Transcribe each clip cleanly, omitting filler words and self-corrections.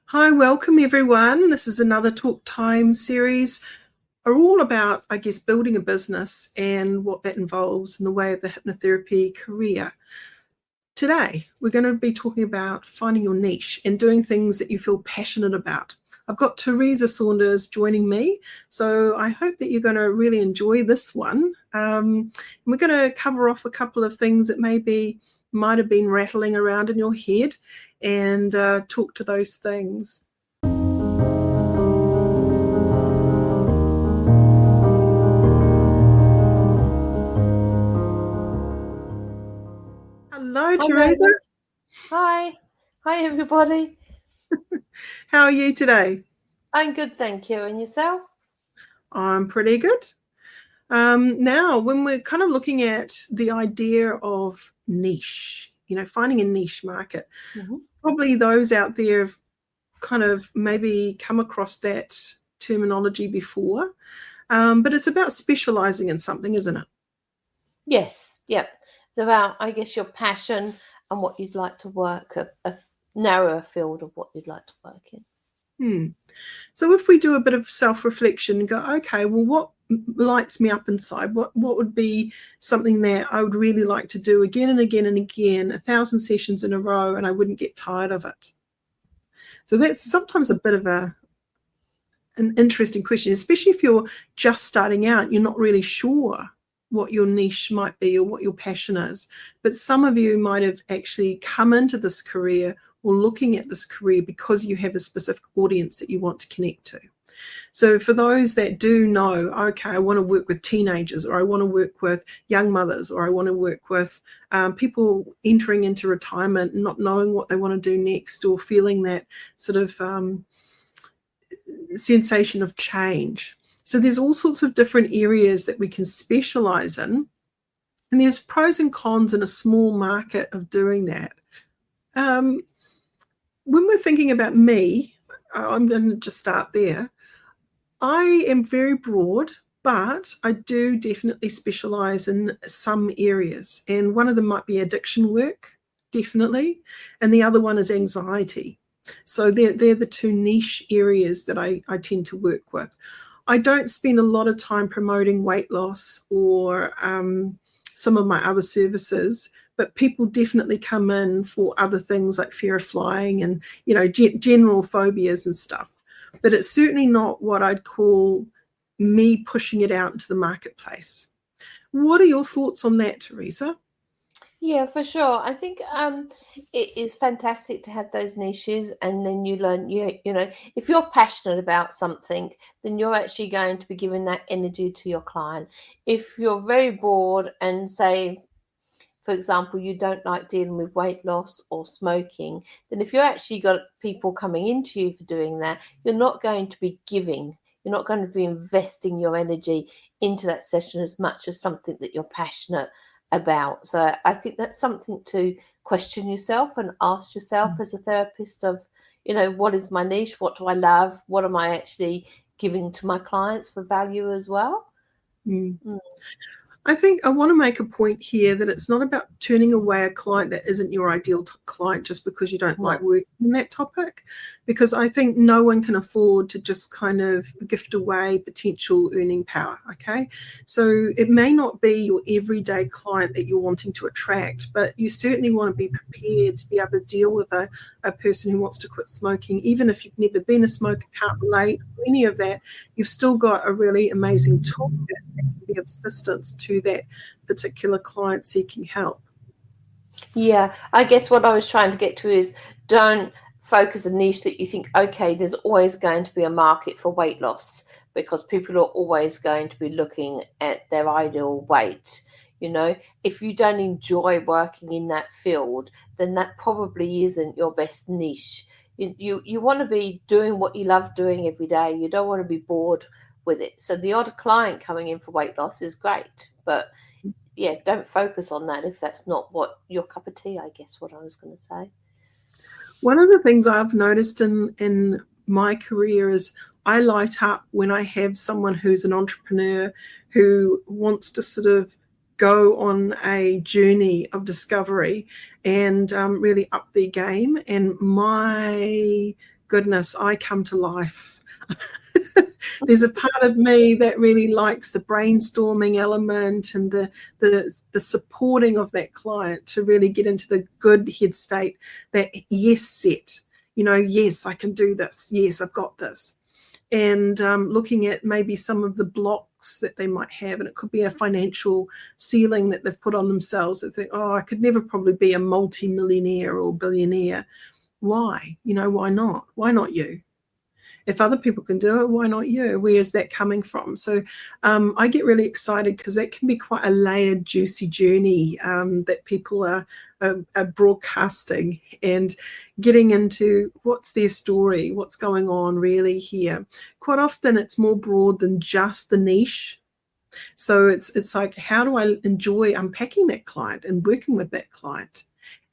Hi, welcome everyone. This is another Talk Time series are all about, I guess, building a business and what that involves in the way of the hypnotherapy career. Today, we're going to be talking about finding your niche and doing things that you feel passionate about. I've got Teresa Saunders joining me, so I hope that you're going to really enjoy this one. We're going to cover off a couple of things that might have been rattling around in your head and talk to those things. Hello, Hi, Teresa. Meredith. Hi everybody. How are you today? I'm good, thank you. And yourself? I'm pretty good. Now, when we're kind of looking at the idea of niche, finding a niche market, probably those out there have kind of maybe come across that terminology before, but it's about specialising in something, isn't it? Yes, yep. It's about, I guess, your passion and what you'd like to work, a narrower field of what you'd like to work in. So if we do a bit of self-reflection and go, okay, well, what lights me up inside? What would be something that I would really like to do again and again and again, 1,000 sessions in a row, and I wouldn't get tired of it? So that's sometimes a bit of an interesting question, especially if you're just starting out, you're not really sure what your niche might be or what your passion is. But some of you might have actually come into this career or looking at this career because you have a specific audience that you want to connect to. So for those that do know, okay, I want to work with teenagers, or I want to work with young mothers, or I want to work with people entering into retirement and not knowing what they want to do next, or feeling that sort of sensation of change. So there's all sorts of different areas that we can specialize in. And there's pros and cons in a small market of doing that. When we're thinking about me, I'm going to just start there. I am very broad, but I do definitely specialize in some areas. And one of them might be addiction work, definitely. And the other one is anxiety. So they're the two niche areas that I tend to work with. I don't spend a lot of time promoting weight loss or some of my other services, but people definitely come in for other things like fear of flying and, general phobias and stuff. But it's certainly not what I'd call me pushing it out into the marketplace. What are your thoughts on that, Teresa? Yeah, for sure. I think it is fantastic to have those niches, and then you learn, if you're passionate about something, then you're actually going to be giving that energy to your client. If you're very bored and say, for example, you don't like dealing with weight loss or smoking, then if you're actually got people coming into you for doing that, you're not going to be giving. You're not going to be investing your energy into that session as much as something that you're passionate about. So I think that's something to question yourself and ask yourself as a therapist of, what is my niche? What do I love? What am I actually giving to my clients for value as well? I think I want to make a point here that it's not about turning away a client that isn't your ideal client just because you don't like working on that topic, because I think no one can afford to just kind of gift away potential earning power, okay? So it may not be your everyday client that you're wanting to attract, but you certainly want to be prepared to be able to deal with a person who wants to quit smoking. Even if you've never been a smoker, can't relate, any of that, you've still got a really amazing toolkit that can be of assistance to that particular client seeking help. Yeah, I guess what I was trying to get to is, don't focus a niche that you think, okay, there's always going to be a market for weight loss, because people are always going to be looking at their ideal weight. If you don't enjoy working in that field, then that probably isn't your best niche. You want to be doing what you love doing every day. You don't want to be bored with it. So the odd client coming in for weight loss is great, but yeah, don't focus on that if that's not what your cup of tea, I guess what I was going to say. One of the things I've noticed in my career is I light up when I have someone who's an entrepreneur who wants to sort of go on a journey of discovery and really up their game. And my goodness, I come to life. There's a part of me that really likes the brainstorming element and the supporting of that client to really get into the good head state, that yes set, yes, I can do this. Yes, I've got this. And looking at maybe some of the blocks that they might have, and it could be a financial ceiling that they've put on themselves. They think, oh, I could never probably be a multi-millionaire or billionaire. Why? Why not? Why not you? If other people can do it, why not you? Where is that coming from? So I get really excited because that can be quite a layered, juicy journey that people are broadcasting and getting into what's their story, what's going on really here. Quite often it's more broad than just the niche. So it's like, how do I enjoy unpacking that client and working with that client?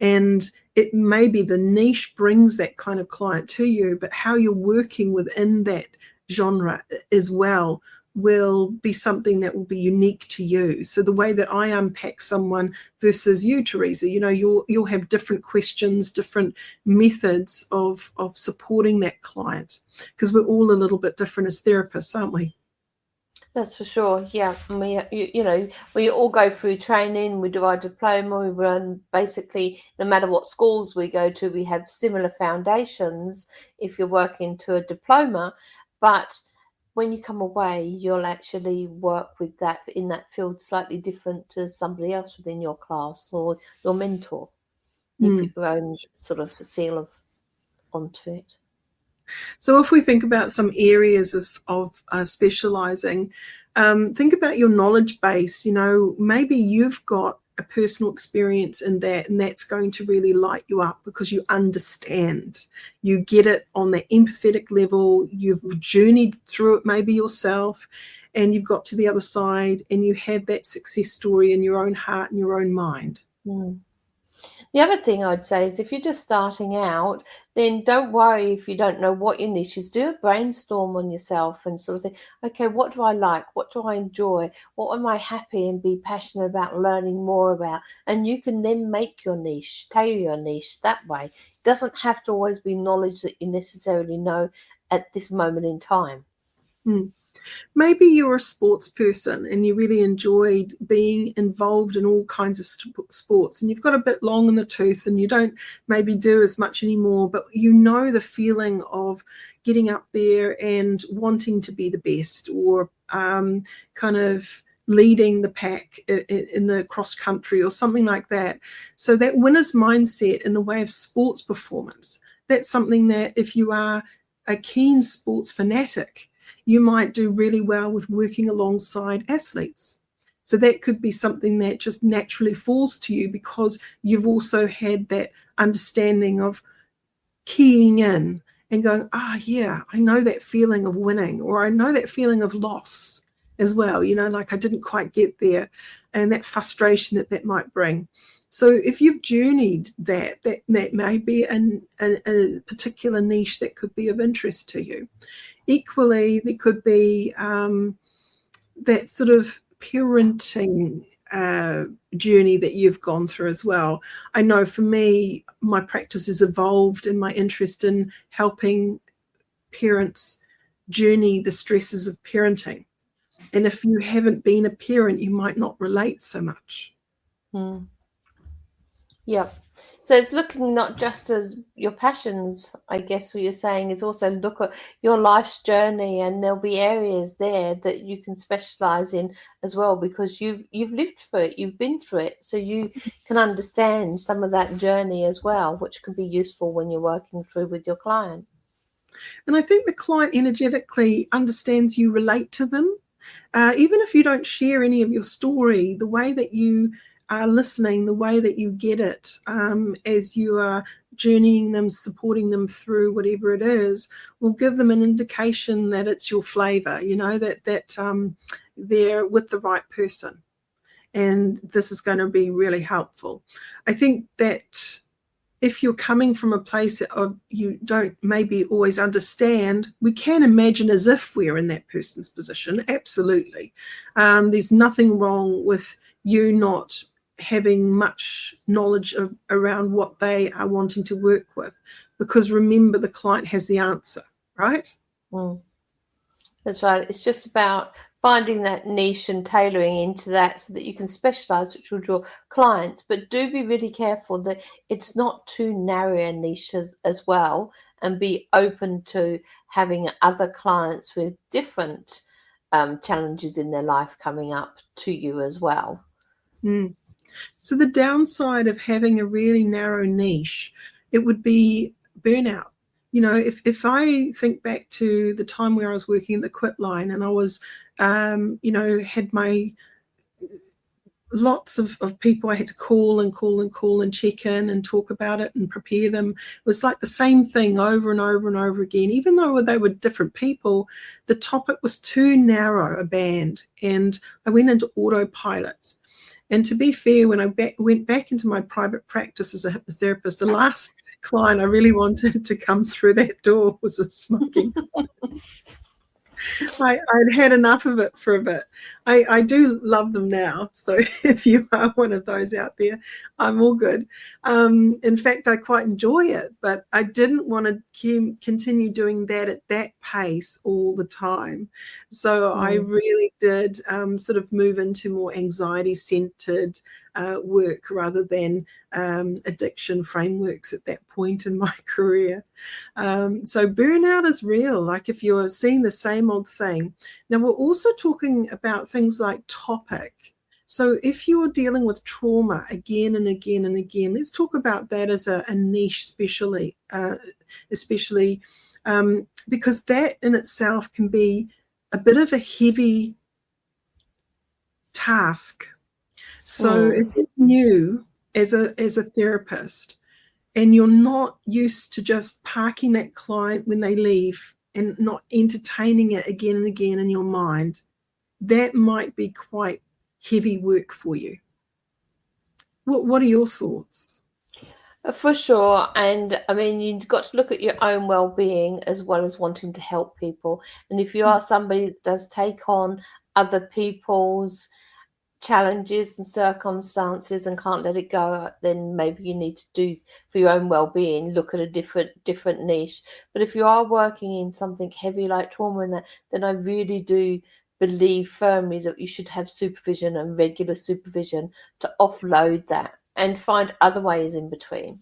And it may be the niche brings that kind of client to you, but how you're working within that genre as well will be something that will be unique to you. So the way that I unpack someone versus you, Teresa, you'll have different questions, different methods of supporting that client, because we're all a little bit different as therapists, aren't we? That's for sure. Yeah, we all go through training. We do our diploma. We run basically, no matter what schools we go to, we have similar foundations. If you're working to a diploma, but when you come away, you'll actually work with that in that field slightly different to somebody else within your class or your mentor. You put your own sort of seal onto it. So if we think about some areas of specialising, think about your knowledge base. Maybe you've got a personal experience in that, and that's going to really light you up because you understand. You get it on that empathetic level. You've journeyed through it maybe yourself, and you've got to the other side, and you have that success story in your own heart and your own mind. The other thing I'd say is if you're just starting out, then don't worry if you don't know what your niche is. Do a brainstorm on yourself and sort of think, okay, what do I like? What do I enjoy? What am I happy and be passionate about learning more about? And you can then make your niche, tailor your niche that way. It doesn't have to always be knowledge that you necessarily know at this moment in time. Maybe you're a sports person and you really enjoyed being involved in all kinds of sports, and you've got a bit long in the tooth and you don't maybe do as much anymore, but the feeling of getting up there and wanting to be the best, or kind of leading the pack in the cross country or something like that. So that winner's mindset in the way of sports performance, that's something that if you are a keen sports fanatic, you might do really well with working alongside athletes. So that could be something that just naturally falls to you because you've also had that understanding of keying in and going, yeah, I know that feeling of winning, or I know that feeling of loss as well, like I didn't quite get there, and that frustration that might bring. So if you've journeyed that may be a particular niche that could be of interest to you. Equally, there could be that sort of parenting journey that you've gone through as well. I know for me, my practice has evolved in my interest in helping parents journey the stresses of parenting. And if you haven't been a parent, you might not relate so much. Yeah. So it's looking not just as your passions, I guess what you're saying is also look at your life's journey, and there'll be areas there that you can specialize in as well, because you've lived through it, you've been through it, so you can understand some of that journey as well, which can be useful when you're working through with your client. And I think the client energetically understands you relate to them. Even if you don't share any of your story, the way that you are listening, the way that you get it as you are journeying them, supporting them through whatever it is, will give them an indication that it's your flavor, that they're with the right person. And this is going to be really helpful. I think that if you're coming from a place of you don't maybe always understand, we can imagine as if we're in that person's position. Absolutely. There's nothing wrong with you not having much knowledge around what they are wanting to work with, because remember, the client has the answer, right? That's right. It's just about finding that niche and tailoring into that so that you can specialize, which will draw clients. But do be really careful that it's not too narrow a niche as well, and be open to having other clients with different challenges in their life coming up to you as well. So the downside of having a really narrow niche, it would be burnout. If I think back to the time where I was working at the Quit Line, and I was, had my lots of people I had to call and check in and talk about it and prepare them. It was like the same thing over and over and over again. Even though they were different people, the topic was too narrow a band, and I went into autopilot. And to be fair, when I went back into my private practice as a hypnotherapist, the last client I really wanted to come through that door was a smoking. I'd had enough of it for a bit. I do love them now. So if you are one of those out there, I'm all good. In fact, I quite enjoy it, but I didn't want to continue doing that at that pace all the time. So I really did sort of move into more anxiety-centered work rather than addiction frameworks at that point in my career. So burnout is real, like if you're seeing the same old thing. Now, we're also talking about things like topic. So if you're dealing with trauma again and again and again, let's talk about that as a niche especially because that in itself can be a bit of a heavy task. So if you're new as a therapist and you're not used to just parking that client when they leave and not entertaining it again and again in your mind, that might be quite heavy work for you. What are your thoughts? For sure. And I mean, you've got to look at your own well-being as well as wanting to help people. And if you are somebody that does take on other people's challenges and circumstances and can't let it go, then maybe you need to do, for your own well-being, look at a different niche. But if you are working in something heavy like trauma and that, then I really do believe firmly that you should have supervision and regular supervision to offload that and find other ways in between.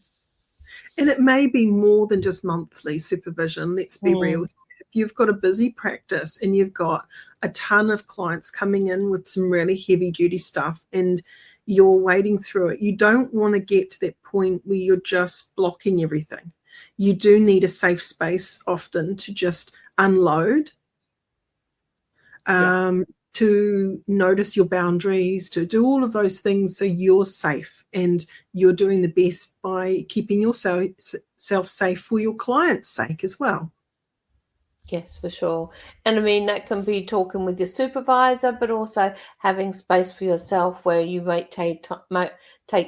And it may be more than just monthly supervision, let's be real. If you've got a busy practice and you've got a ton of clients coming in with some really heavy duty stuff and you're wading through it, you don't want to get to that point where you're just blocking everything. You do need a safe space often to just unload, to notice your boundaries, to do all of those things so you're safe and you're doing the best by keeping yourself safe for your client's sake as well. Yes, for sure. And I mean, that can be talking with your supervisor, but also having space for yourself where you might take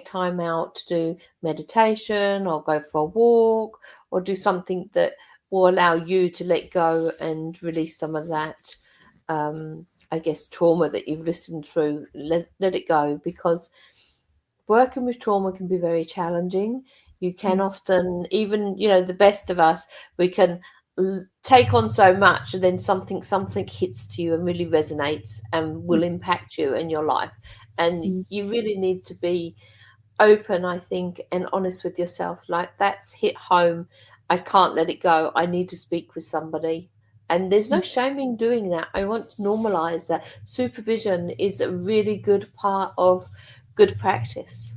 time out to do meditation or go for a walk or do something that will allow you to let go and release some of that, I guess, trauma that you've listened through. Let it go, because working with trauma can be very challenging. You can often, even, the best of us, we can take on so much and then something hits to you and really resonates and will impact you in your life, and you really need to be open, I think, and honest with yourself. Like, that's hit home, I can't let it go, I need to speak with somebody. And there's no shame in doing that. I want to normalize that. Supervision is a really good part of good practice.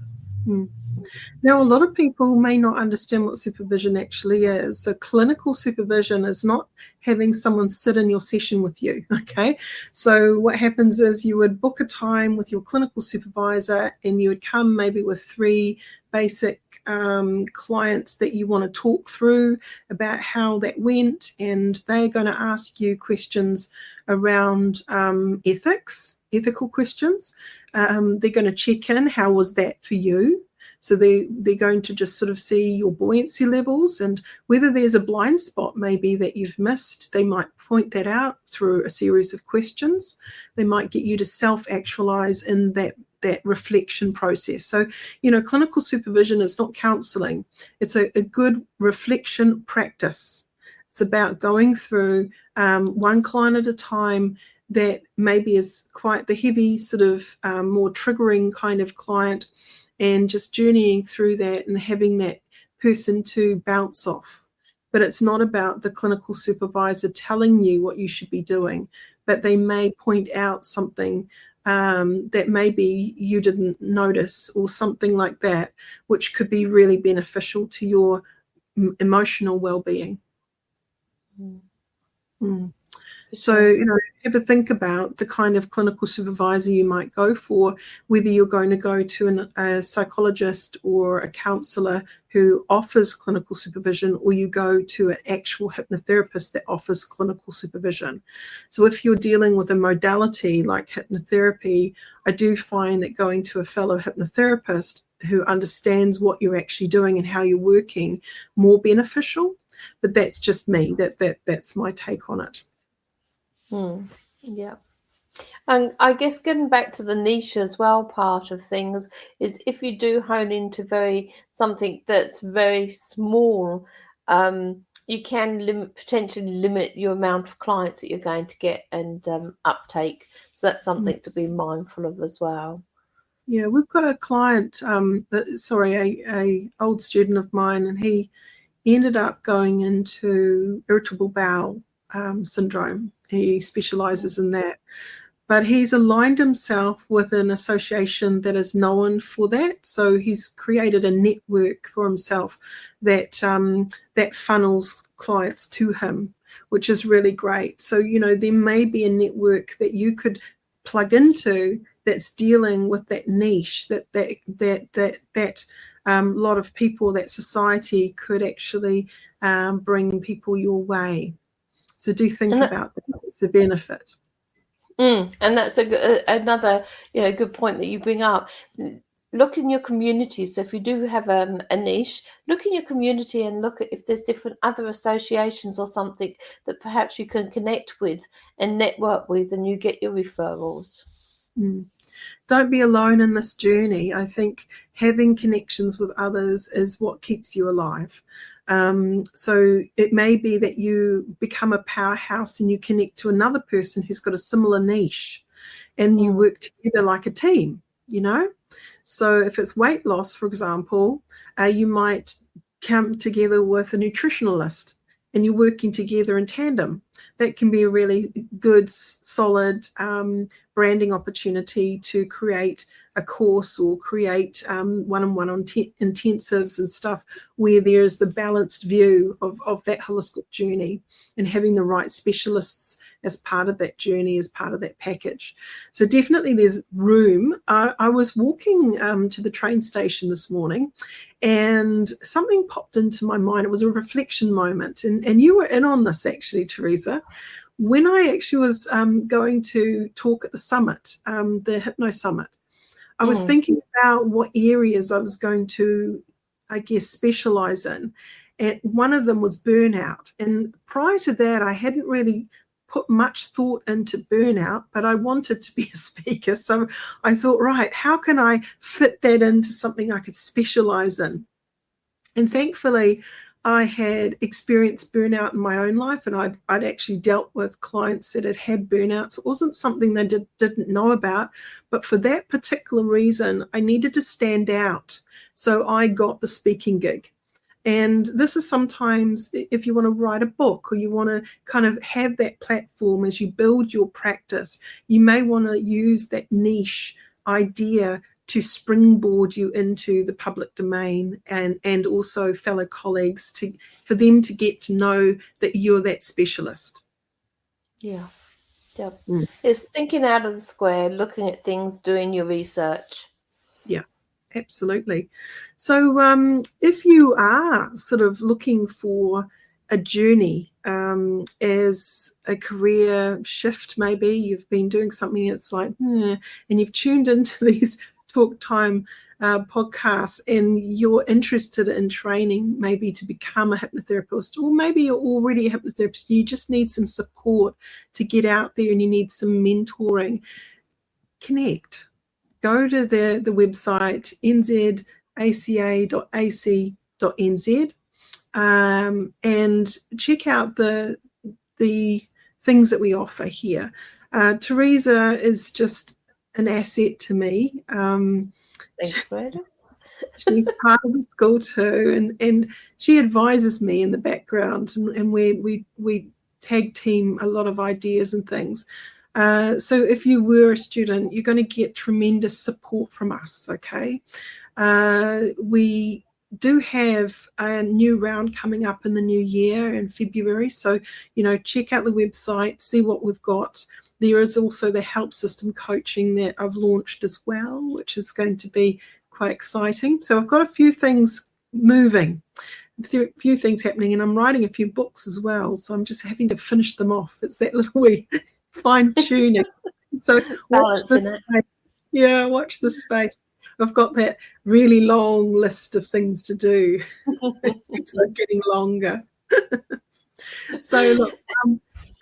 Now, a lot of people may not understand what supervision actually is. So clinical supervision is not having someone sit in your session with you, okay? So what happens is you would book a time with your clinical supervisor and you would come maybe with 3 basic clients that you want to talk through about how that went, and they're going to ask you questions around ethical questions. They're going to check in, how was that for you? So they're going to just sort of see your buoyancy levels and whether there's a blind spot maybe that you've missed. They might point that out through a series of questions. They might get you to self-actualize in that reflection process. So, clinical supervision is not counseling. It's a good reflection practice. It's about going through one client at a time that maybe is quite the heavy sort of more triggering kind of client, and just journeying through that and having that person to bounce off. But it's not about the clinical supervisor telling you what you should be doing, but they may point out something that maybe you didn't notice, or something like that, which could be really beneficial to your emotional well-being. So, have a think about the kind of clinical supervisor you might go for, whether you're going to go to a psychologist or a counsellor who offers clinical supervision, or you go to an actual hypnotherapist that offers clinical supervision. So if you're dealing with a modality like hypnotherapy, I do find that going to a fellow hypnotherapist who understands what you're actually doing and how you're working more beneficial. But that's just me. That's my take on it. Yeah. And I guess getting back to the niche as well, part of things is if you do hone into something that's very small, you can potentially limit your amount of clients that you're going to get and uptake. So that's something to be mindful of as well. Yeah, we've got a client, a old student of mine, and he ended up going into irritable bowel syndrome. He specialises in that. But he's aligned himself with an association that is known for that. So he's created a network for himself that funnels clients to him, which is really great. So, there may be a network that you could plug into that's dealing with that niche, that lot of people, that society could actually bring people your way. So do think about that. It's a benefit. And that's another good point that you bring up. Look in your community. So if you do have a niche, look in your community and look at if there's different other associations or something that perhaps you can connect with and network with, and you get your referrals. Don't be alone in this journey. I think having connections with others is what keeps you alive. So it may be that you become a powerhouse and you connect to another person who's got a similar niche, and you work together like a team, So if it's weight loss, for example, you might come together with a nutritionalist and you're working together in tandem. That can be a really good, solid branding opportunity to create a course or create one-on-one intensives and stuff where there's the balanced view of that holistic journey, and having the right specialists as part of that journey, as part of that package. So definitely there's room. I was walking to the train station this morning and something popped into my mind. It was a reflection moment. And you were in on this actually, Teresa. When I actually was going to talk at the summit, the Hypno Summit, I was thinking about what areas I was going to, I guess, specialise in. And one of them was burnout. And prior to that, I hadn't really put much thought into burnout, but I wanted to be a speaker. So I thought, right, how can I fit that into something I could specialise in? And thankfully, I had experienced burnout in my own life, and I'd actually dealt with clients that had burnouts. It wasn't something they didn't know about, but for that particular reason, I needed to stand out. So I got the speaking gig. And this is sometimes if you want to write a book or you want to kind of have that platform as you build your practice, you may want to use that niche idea to springboard you into the public domain and also fellow colleagues for them to get to know that you're that specialist. Yeah. It's thinking out of the square, looking at things, doing your research. Yeah, absolutely. So if you are sort of looking for a journey as a career shift, maybe you've been doing something that's like, and you've tuned into these Talk Time podcasts and you're interested in training maybe to become a hypnotherapist, or maybe you're already a hypnotherapist and you just need some support to get out there and you need some mentoring, connect. go to the website nzaca.ac.nz and check out the things that we offer here. Teresa is just an asset to me. Thanks, Meredith. She's part of the school too, and she advises me in the background, and we tag team a lot of ideas and things. So if you were a student, you're going to get tremendous support from us, okay? We do have a new round coming up in the new year in February, so check out the website, see what we've got. There is also the help system coaching that I've launched as well, which is going to be quite exciting. So I've got a few things moving, a few things happening, and I'm writing a few books as well, so I'm just having to finish them off. It's that little wee fine-tuning. So watch the space. Yeah, watch the space. I've got that really long list of things to do. It keeps on getting longer. So look,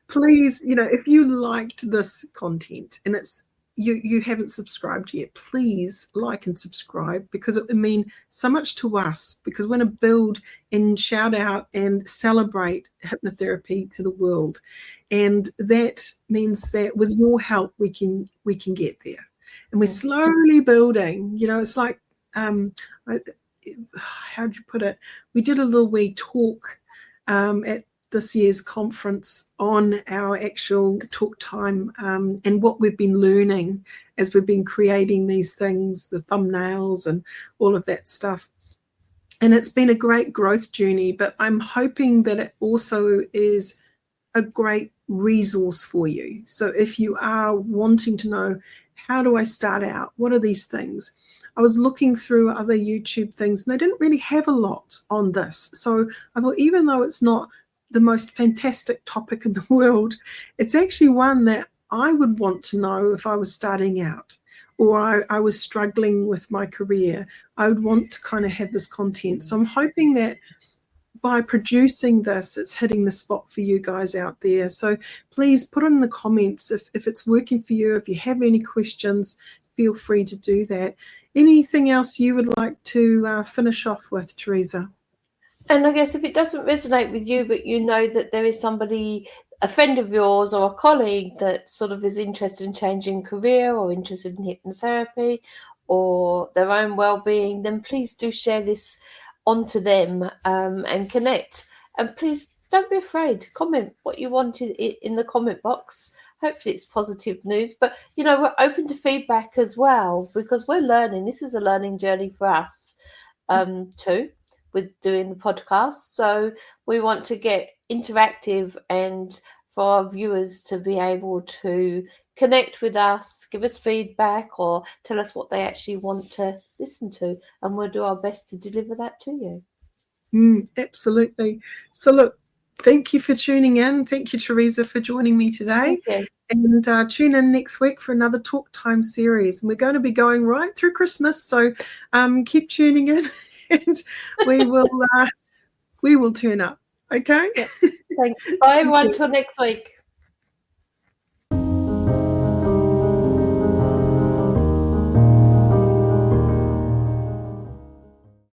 please, if you liked this content and it's you haven't subscribed yet, please like and subscribe, because it would mean so much to us, because we want to build and shout out and celebrate hypnotherapy to the world. And that means that with your help, we can get there. And we're slowly building, it's like, how'd you put it? We did a little wee talk at this year's conference on our actual talk time and what we've been learning as we've been creating these things, the thumbnails and all of that stuff. And it's been a great growth journey, but I'm hoping that it also is a great resource for you. So if you are wanting to know, how do I start out? What are these things? I was looking through other YouTube things and they didn't really have a lot on this. So I thought, even though it's not the most fantastic topic in the world, it's actually one that I would want to know if I was starting out or I was struggling with my career. I would want to kind of have this content. So I'm hoping that by producing this, it's hitting the spot for you guys out there. So please put in the comments if it's working for you. If you have any questions, feel free to do that. Anything else you would like to finish off with, Teresa? And I guess if it doesn't resonate with you, but you know that there is somebody, a friend of yours or a colleague that sort of is interested in changing career or interested in hypnotherapy or their own well-being, then please do share this onto them and connect. And please don't be afraid. Comment what you want in the comment box. Hopefully it's positive news. But, we're open to feedback as well, because we're learning. This is a learning journey for us too, with doing the podcast. So we want to get interactive and for our viewers to be able to connect with us, give us feedback or tell us what they actually want to listen to, and we'll do our best to deliver that to you. Absolutely. So look, thank you for tuning in. Thank you, Teresa, for joining me today. And tune in next week for another Talk Time series. And we're going to be going right through Christmas, so keep tuning in and we will turn up. Okay? Yeah. Thanks. Bye everyone. Till next week.